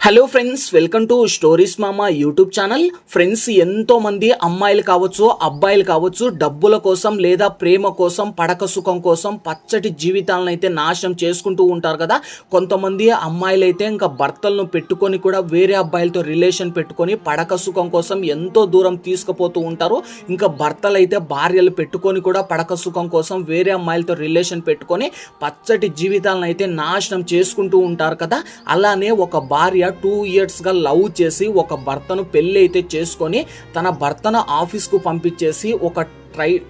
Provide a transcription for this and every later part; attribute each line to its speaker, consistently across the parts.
Speaker 1: Hello friends, welcome to stories మామా YouTube channel. Friends, ఎంతో మంది అమ్మాయిలు కావచ్చు, అబ్బాయిలు కావచ్చు, డబ్బుల కోసం లేదా ప్రేమ కోసం, పడక సుఖం కోసం పచ్చటి జీవితాలను అయితే నాశనం చేసుకుంటూ ఉంటారు కదా. కొంతమంది అమ్మాయిలు అయితే ఇంకా భర్తలను పెట్టుకొని కూడా వేరే అబ్బాయిలతో రిలేషన్ పెట్టుకొని పడక సుఖం కోసం ఎంతో దూరం తీసుకుపోతూ ఉంటారు. ఇంకా భర్తలు అయితే భార్యలు పెట్టుకొని కూడా పడక సుఖం కోసం వేరే అమ్మాయిలతో రిలేషన్ పెట్టుకొని పచ్చటి జీవితాలను అయితే నాశనం చేసుకుంటూ ఉంటారు కదా. అలానే ఒక భార్య 2 years లవ్ చేసి ఒక భర్తను పెళ్లి అయితే చేసుకొని తన భర్తను ఆఫీస్కు పంపించేసి ఒక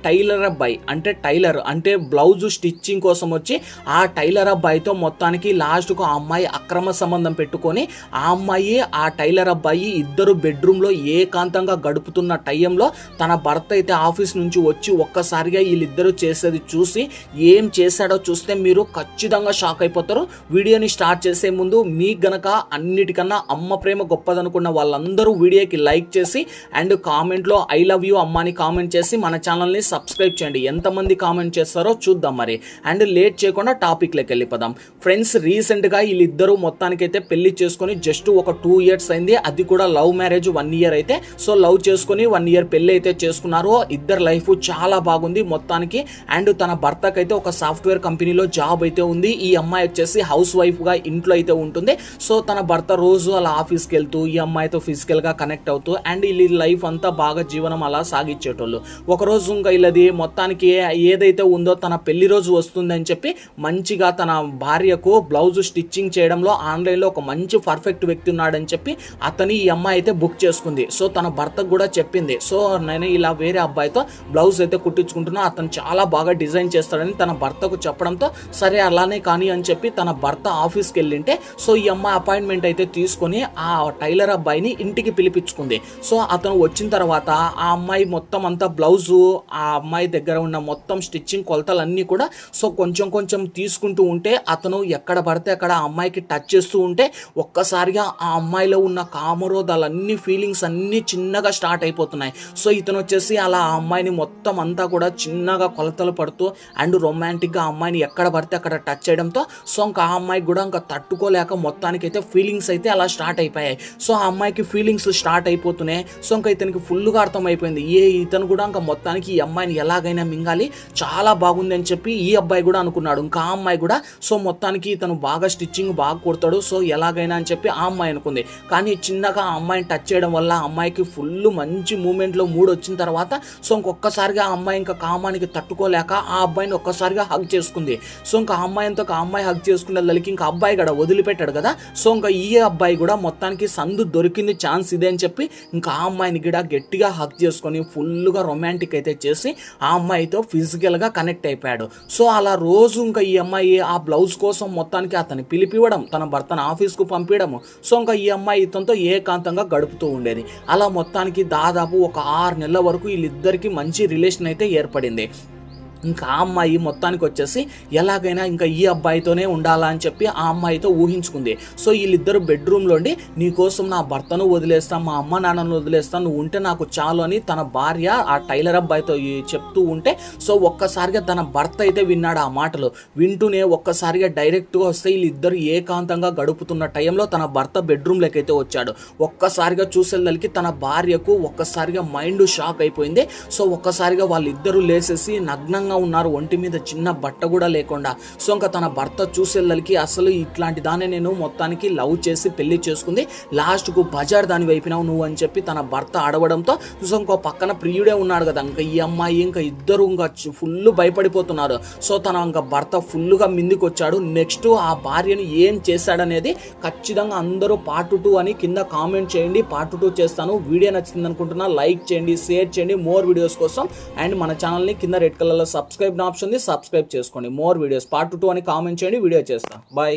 Speaker 1: టైలర్ అబ్బాయి అంటే బ్లౌజ్ స్టిచ్చింగ్ కోసం వచ్చి ఆ టైలర్ అబ్బాయితో మొత్తానికి లాస్ట్కు ఆ అమ్మాయి అక్రమ సంబంధం పెట్టుకొని ఆ అమ్మాయి ఆ టైలర్ అబ్బాయి ఇద్దరు బెడ్రూమ్లో ఏకాంతంగా గడుపుతున్న టైంలో తన భర్త అయితే ఆఫీస్ నుంచి వచ్చి ఒక్కసారిగా వీళ్ళిద్దరూ చేసేది చూసి ఏం చేశాడో చూస్తే మీరు ఖచ్చితంగా షాక్ అయిపోతారు. వీడియోని స్టార్ట్ చేసే ముందు మీకు గనక అన్నిటికన్నా అమ్మ ప్రేమ గొప్పదనుకున్న వాళ్ళందరూ వీడియోకి లైక్ చేసి అండ్ కామెంట్లో ఐ లవ్ యూ అమ్మ అని కామెంట్ చేసి మన ఛానల్ని సబ్స్క్రైబ్ చేయండి. ఎంతమంది కామెంట్ చేస్తారో చూద్దాం మరి. అండ్ లేట్ చేయకుండా టాపిక్లోకి వెళ్ళిపోదాం. ఫ్రెండ్స్, రీసెంట్గా వీళ్ళిద్దరూ మొత్తానికైతే పెళ్లి చేసుకొని జస్ట్ ఒక 2 years అయింది. అది కూడా లవ్ మ్యారేజ్ 1 year అయితే. సో లవ్ చేసుకుని 1 year పెళ్లి అయితే చేసుకున్నారు. ఇద్దరు లైఫ్ చాలా బాగుంది మొత్తానికి. అండ్ తన భర్తకైతే ఒక సాఫ్ట్వేర్ కంపెనీలో జాబ్ అయితే ఉంది. ఈ అమ్మాయి వచ్చేసి హౌస్ వైఫ్గా ఇంట్లో అయితే ఉంటుంది. సో తన భర్త రోజు అలా ఆఫీస్కి వెళ్తూ ఈ అమ్మాయితో ఫిజికల్గా కనెక్ట్ అవుతూ అండ్ వీళ్ళ లైఫ్ అంతా బాగా జీవనం అలా సాగించేటోళ్ళు. ఒకరోజు ఇంకా ఇల్లది మొత్తానికి ఏదైతే ఉందో తన పెళ్లి రోజు వస్తుందని చెప్పి మంచిగా తన భార్యకు బ్లౌజ్ స్టిచ్చింగ్ చేయడంలో ఆన్లైన్లో ఒక మంచి పర్ఫెక్ట్ వ్యక్తి ఉన్నాడని చెప్పి అతని ఈ అమ్మాయి అయితే బుక్ చేసుకుంది. సో తన భర్తకు కూడా చెప్పింది, సో నేను ఇలా వేరే అబ్బాయితో బ్లౌజ్ అయితే కుట్టించుకుంటున్నా, అతను చాలా బాగా డిజైన్ చేస్తాడని తన భర్తకు చెప్పడంతో సరే అలానే కానీ అని చెప్పి తన భర్త ఆఫీస్కి వెళ్ళింటే సో ఈ అమ్మాయి అపాయింట్మెంట్ అయితే తీసుకొని ఆ టైలర్ అబ్బాయిని ఇంటికి పిలిపించుకుంది. సో అతను వచ్చిన తర్వాత ఆ అమ్మాయి మొత్తం అంతా బ్లౌజు ఆ అమ్మాయి దగ్గర ఉన్న మొత్తం స్టిచ్చింగ్ కొలతలన్నీ కూడా సో కొంచెం కొంచెం తీసుకుంటూ ఉంటే అతను ఎక్కడ పడితే అక్కడ ఆ అమ్మాయికి టచ్ చేస్తూ ఉంటే ఒక్కసారిగా ఆ అమ్మాయిలో ఉన్న కామరోధాలన్నీ ఫీలింగ్స్ అన్నీ చిన్నగా స్టార్ట్ అయిపోతున్నాయి. సో ఇతను వచ్చేసి అలా ఆ అమ్మాయిని మొత్తం అంతా కూడా చిన్నగా కొలతలు పడుతూ అండ్ రొమాంటిక్గా ఆ అమ్మాయిని ఎక్కడ పడితే అక్కడ టచ్ చేయడంతో సో ఇంకా ఆ అమ్మాయికి కూడా ఇంకా తట్టుకోలేక మొత్తానికి అయితే ఫీలింగ్స్ అయితే అలా స్టార్ట్ అయిపోయాయి. సో ఆ అమ్మాయికి ఫీలింగ్స్ స్టార్ట్ అయిపోతున్నాయి. సో ఇంకా ఇతనికి ఫుల్గా అర్థమైపోయింది, ఇతను కూడా ఇంకా మొత్తానికి ఈ అమ్మాయిని ఎలాగైనా మింగాలి, చాలా బాగుంది అని చెప్పి ఈ అబ్బాయి కూడా అనుకున్నాడు. ఇంకా ఆ అమ్మాయి కూడా సో మొత్తానికి ఇతను బాగా స్టిచ్చింగ్ బాగా కుడతాడు, సో ఎలాగైనా అని చెప్పి ఆ అమ్మాయి అనుకుంది. కానీ చిన్నగా ఆ అమ్మాయిని టచ్ చేయడం వల్ల ఆ అమ్మాయికి ఫుల్ మంచి మూమెంట్లో మూడ్ వచ్చిన తర్వాత సో ఇంకొక్కసారిగా ఆ అమ్మాయి ఇంకా కామానికి తట్టుకోలేక ఆ అబ్బాయిని ఒక్కసారిగా హగ్ చేసుకుంది. సో ఇంకా ఆ అమ్మాయితో ఆ అమ్మాయి హగ్ చేసుకునేదానికి ఇంకా అబ్బాయి కూడా వదిలిపెట్టాడు కదా. సో ఇంకా ఈ అబ్బాయి కూడా మొత్తానికి సందు దొరికింది, ఛాన్స్ ఇదే అని చెప్పి ఇంకా ఆ అమ్మాయిని కూడా గట్టిగా హగ్ చేసుకొని ఫుల్గా రొమాంటిక్ అయితే చేసి ఆ అమ్మాయితో ఫిజికల్గా కనెక్ట్ అయిపోయాడు. సో అలా రోజు ఇంకా ఈ అమ్మాయి ఆ బ్లౌజ్ కోసం మొత్తానికి అతన్ని పిలిపివ్వడం, తన భర్తను ఆఫీస్కు పంపించడము. సో ఇంకా ఈ అమ్మాయి ఇతనితో ఏకాంతంగా గడుపుతూ ఉండేది. అలా మొత్తానికి దాదాపు ఒక 6 నెలల వరకు వీళ్ళిద్దరికి మంచి రిలేషన్ అయితే ఏర్పడింది. ఇంకా ఆ అమ్మాయి మొత్తానికి వచ్చేసి ఎలాగైనా ఇంకా ఈ అబ్బాయితోనే ఉండాలా అని చెప్పి ఆ అమ్మాయితో ఊహించుకుంది. సో వీళ్ళిద్దరు బెడ్రూమ్లోండి నీకోసం నా భర్తను వదిలేస్తాను, మా అమ్మ నాన్నను వదిలేస్తాను, నువ్వు ఉంటే నాకు చాలు అని తన భార్య ఆ టైలర్ అబ్బాయితో చెప్తూ ఉంటే సో ఒక్కసారిగా తన భర్త అయితే విన్నాడు ఆ మాటలు. వింటూనే ఒక్కసారిగా డైరెక్ట్గా వస్తే వీళ్ళిద్దరు ఏకాంతంగా గడుపుతున్న టైంలో తన భర్త బెడ్రూమ్లోకి అయితే వచ్చాడు. ఒక్కసారిగా చూసేదానికి తన భార్యకు ఒక్కసారిగా మైండ్ షాక్ అయిపోయింది. సో ఒక్కసారిగా వాళ్ళిద్దరూ లేసేసి నగ్నంగా ఉన్నారు, ఒంటి మీద చిన్న బట్ట కూడా లేకుండా. సో ఇంకా తన భర్త చూసేళ్ళకి అసలు ఇట్లాంటి దాన్ని నేను మొత్తానికి లవ్ చేసి పెళ్లి చేసుకుంది, లాస్ట్కు బజార్ దాని వైపినావు నువ్వు అని చెప్పి తన భర్త అడవడంతో సో ఇంకో పక్కన ప్రియుడే ఉన్నాడు కదా, ఇంకా ఈ అమ్మాయి ఇంకా ఇద్దరు ఇంకా ఫుల్ భయపడిపోతున్నారు. సో తన ఇంకా భర్త ఫుల్గా మిందికి వచ్చాడు. నెక్స్ట్ ఆ భార్యను ఏం చేశాడనేది ఖచ్చితంగా అందరూ పార్ట్ 2 అని కింద కామెంట్ చేయండి. పార్ట్ 2 చేస్తాను. వీడియో నచ్చింది అనుకుంటున్నా, లైక్ చేయండి, షేర్ చేయండి మోర్ వీడియోస్ కోసం. అండ్ మన ఛానల్ని కింద రెడ్ కలర్లో సబ్స్క్రైబ్ ఆప్షన్ ఉంది, సబ్స్క్రైబ్ చేసుకోండి. మోర్ వీడియోస్ పార్ట్ 2 అని కామెంట్ చేయండి, వీడియో చేస్తాను. బాయ్.